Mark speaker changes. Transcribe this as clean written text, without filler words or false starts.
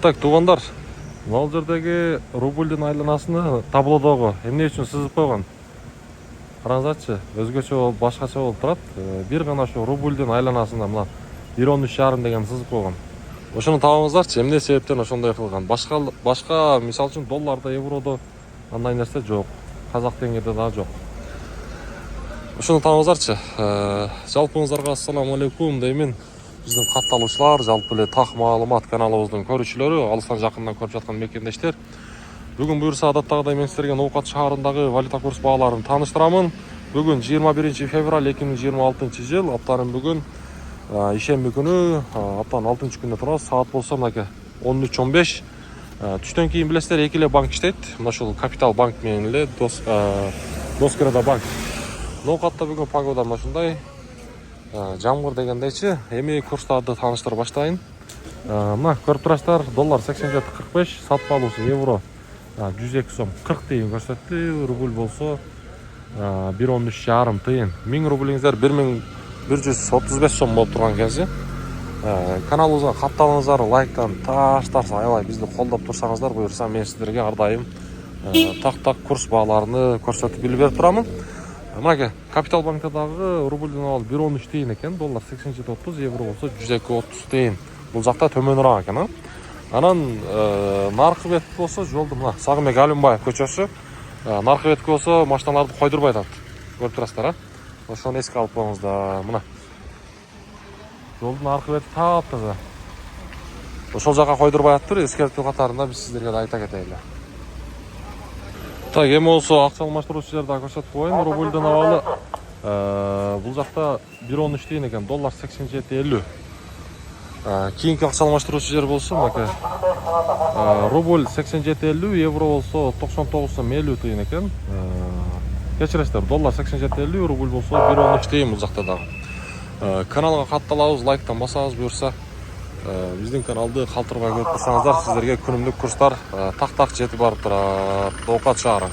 Speaker 1: Так, туугандар, мына жердеги рубльдин айланасыны таблодогу эмне үчүн сызып койгон? Караңыздарчы, өзгөчө болуп, башкача болуп турат. Бир гана ошо рубльдин айланасына мына 1.13,5 деген сызып койгон. Ошону табыңыздарчы, эмне себептен ошондой кылган? Башка мисалы үчүн долларда, евродо андай нерсе жок. Казак теңгеде да жок. Ошону табыңыздарчы. Жалпыңыздарга ассаламу алейкум деймин. Биздин катталуучулар, жалпы эле так маалымат каналыбыздын көрүүчүлөрү, алыстан жакындан көрүп жаткан мекендештер. Бүгүн буюрса адаттагыдай мен силерге Ноокат шаарындагы валюта курс бааларын тааныштырамын. Бүгүн 21 февраль 2026 жыл, аптанын бүгүн ишемби күнү, аптанын 6-күнүндө турабыз. Саат болсо мынакей 13:15. Түштөн кийин билесиздер, эки эле банк иштейт. Мына ушул Капитал банк менен эле Доскреда банк. Ноокатта бүгүн погода мына ушундай. Жамгыр дегендейчи. Эми курстарды тааныштырып баштайын. Мына көрүп турасыздар, доллар 87.45, сатпалуусу евро 102 сом 40 тыйын көрсөттү. Рубль болсо 1.13,5 тыйын. 1000 рублиңиздер 1135 сом болуп турган кези. Каналыбызга катталыңыздар, лайктан таштарсыз аябай бизди колдоп турсаңыздар, буюрса мен сиздерге ар дайым так курс бааларını көрсөтүп билип берип турамын. Мынакей Капитал банкта дагы рубльдин абалы 1.13 тыйын экен, доллар 87.30, евро болсо 102.30 тыйын. Бул жакта төмөнүрөөк экен. Анан наркы бет болсо жолду мына Сагымбек Алимбаев көчөсү. Наркы бетке болсо машиналарды койдурбай атат. Көрүп турасыздар, ошону эске алып коюңуздар. Мына жолдун аркы бети таптаза. Ошол жака койдурбай атыптыр. Эскертүү катарында биз сиздерге да айта кетели. Так, эми болсо акча алмаштыруучу жерди көрсөтүп коеюн. Рубльдин абалы бул жакта 1.13 тыйын экен, доллар 87.50. Кийинки акча алмаштыруучу жер болсо мынакей рубль 87.50, евро болсо 99 сом 50 тыйын экен. Кечиресиздер, доллар 87.50, рубль болсо 1.13 тыйын бул жакта дагы. Каналга катталабыз, лайктан басабыз буюрса. Биздин каналды калтырбай көрүп турсаңыздар, сиздерге күнүмдүк курстар так жетип барып турат. Ноокат шаары.